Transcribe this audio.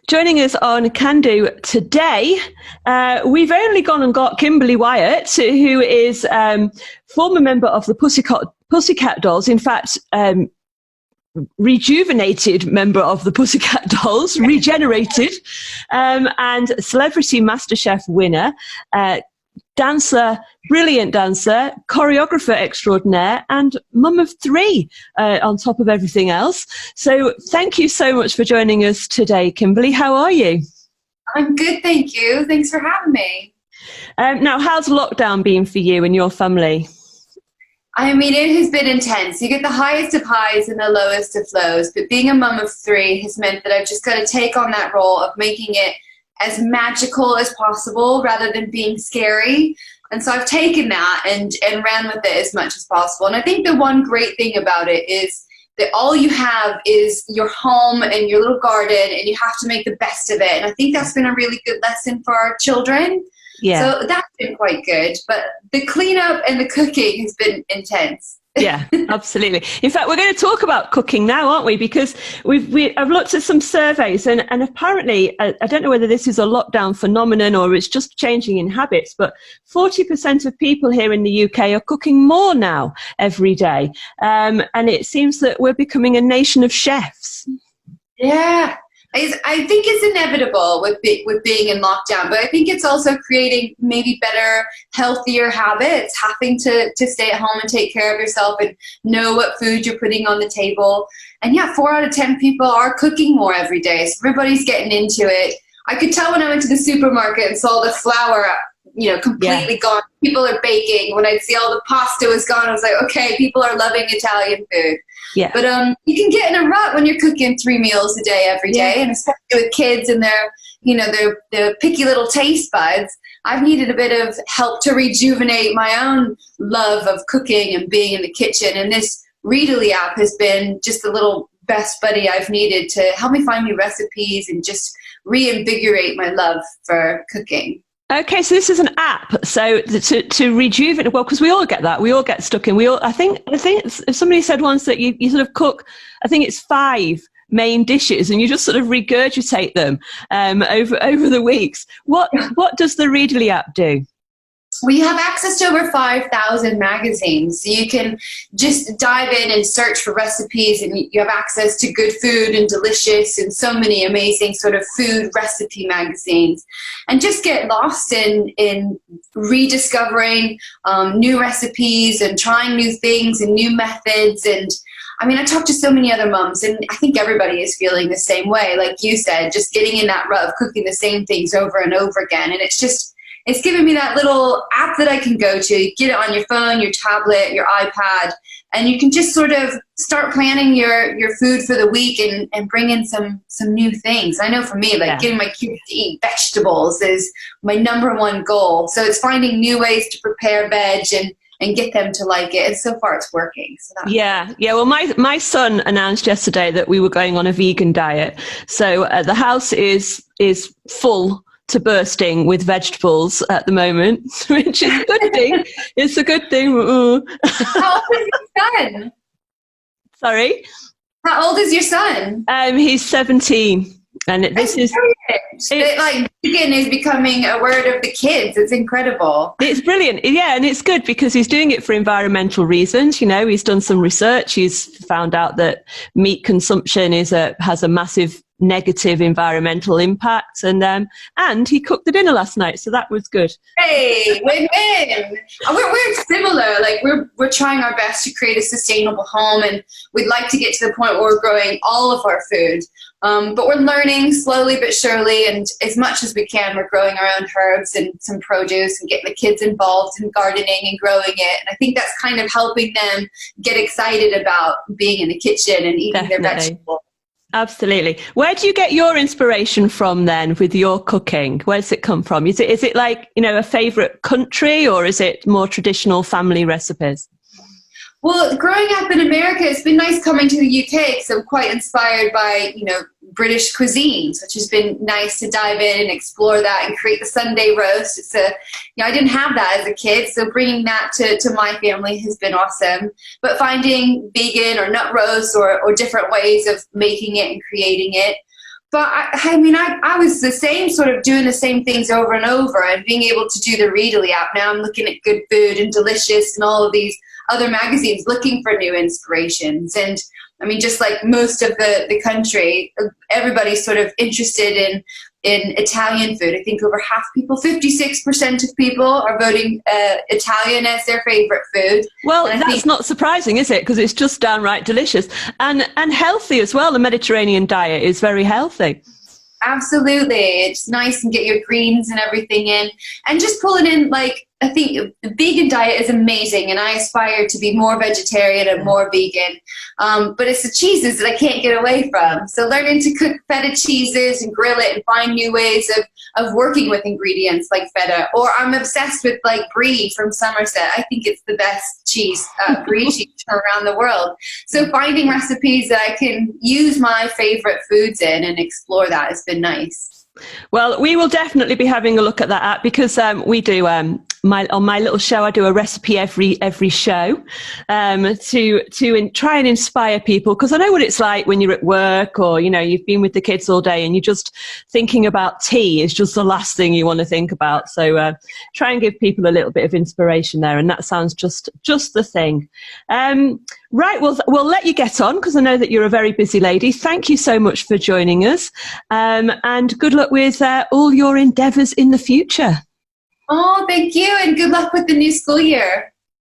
Joining us on Can Do today, we've only gone and got Kimberley Wyatt, who is former member of the Pussycat Dolls. In fact, rejuvenated member of the Pussycat Dolls, regenerated, and Celebrity Masterchef winner, dancer, brilliant dancer, choreographer extraordinaire, and mum of three on top of everything else. So thank you so much for joining us today, Kimberley. How are you? I'm good, thank you. Thanks for having me. Now, how's lockdown been for you and your family? I mean, it has been intense. You get the highest of highs and the lowest of lows, but being a mum of three has meant that I've just got to take on that role of making it as magical as possible rather than being scary. And so I've taken that and ran with it as much as possible. And I think the one great thing about it is that all you have is your home and your little garden, and you have to make the best of it. And I think that's been a really good lesson for our children. Yeah. So that's been quite good. But the cleanup and the cooking has been intense. Yeah, absolutely. In fact, we're going to talk about cooking now, aren't we? Because I've looked at some surveys, and apparently, I don't know whether this is a lockdown phenomenon or it's just changing in habits, but 40% of people here in the UK are cooking more now every day. And it seems that we're becoming a nation of chefs. Yeah. I think it's inevitable with being in lockdown, but I think it's also creating maybe better, healthier habits, having to stay at home and take care of yourself and know what food you're putting on the table. And yeah, 4 out of 10 people are cooking more every day, so everybody's getting into it. I could tell when I went to the supermarket and saw the flour, completely gone. People are baking. When I see all the pasta was gone, I was like, okay, people are loving Italian food. Yeah. But you can get in a rut when you're cooking 3 meals a day every day, and especially with kids and their picky little taste buds. I've needed a bit of help to rejuvenate my own love of cooking and being in the kitchen, and this Readily app has been just the little best buddy I've needed to help me find new recipes and just reinvigorate my love for cooking. Okay, so this is an app. So to rejuvenate, well, because we all get that. We all get stuck in. I think somebody said once that you sort of cook, I think it's 5 main dishes, and you just sort of regurgitate them over the weeks. What does the Readily app do? We have access to over 5,000 magazines, so you can just dive in and search for recipes, and you have access to Good Food and Delicious and so many amazing sort of food recipe magazines, and just get lost in rediscovering new recipes and trying new things and new methods. And I mean, I talk to so many other moms, and I think everybody is feeling the same way, like you said, just getting in that rut of cooking the same things over and over again. And it's given me that little app that I can go to. You get it on your phone, your tablet, your iPad, and you can just sort of start planning your food for the week and bring in some new things. I know for me, getting my kids to eat vegetables is my #1 goal. So it's finding new ways to prepare veg and get them to like it. And so far it's working. So yeah. Well, my son announced yesterday that we were going on a vegan diet. So the house is full to bursting with vegetables at the moment, which is a good thing. It's a good thing. How old is your son? Sorry? How old is your son? He's 17. And this is like vegan is becoming a word of the kids. It's incredible. It's brilliant. Yeah, and it's good because he's doing it for environmental reasons. He's done some research. He's found out that meat consumption has a massive negative environmental impact, and he cooked the dinner last night, so that was good. Hey, win-win. We're similar. Like we're trying our best to create a sustainable home, and we'd like to get to the point where we're growing all of our food. But we're learning slowly but surely, and as much as we can, we're growing our own herbs and some produce and getting the kids involved in gardening and growing it. And I think that's kind of helping them get excited about being in the kitchen and eating their vegetables. Absolutely. Where do you get your inspiration from then with your cooking? Where does it come from? Is it like, a favorite country, or is it more traditional family recipes? Well, growing up in America, it's been nice coming to the UK because I'm quite inspired by, British cuisines, which has been nice to dive in and explore that and create the Sunday roast. I didn't have that as a kid, so bringing that to my family has been awesome. But finding vegan or nut roast or different ways of making it and creating it. But I mean, I was the same, sort of doing the same things over and over, and being able to do the Readily app. Now I'm looking at Good Food and Delicious and all of these other magazines looking for new inspirations. And I mean, just like most of the country, everybody's sort of interested in Italian food. I think over half people, 56% of people are voting Italian as their favorite food. Well, that's not surprising, is it? Because it's just downright delicious and healthy as well. The Mediterranean diet is very healthy. Absolutely. It's nice and get your greens and everything in. And just pulling in, like, I think the vegan diet is amazing, and I aspire to be more vegetarian and more vegan. But it's the cheeses that I can't get away from. So learning to cook feta cheeses and grill it and find new ways of working with ingredients like feta. Or I'm obsessed with, like, brie from Somerset. I think it's the best cheese, brie cheese around the world. So finding recipes that I can use my favorite foods in and explore that has been nice. Well, we will definitely be having a look at that app, because we do on my little show, I do a recipe every show to try and inspire people, because I know what it's like when you're at work, or you've been with the kids all day and you're just thinking about tea is just the last thing you want to think about. So try and give people a little bit of inspiration there, and that sounds just the thing. Right, well, we'll let you get on, because I know that you're a very busy lady. Thank you so much for joining us, and good luck with all your endeavours in the future. Oh, thank you, and good luck with the new school year.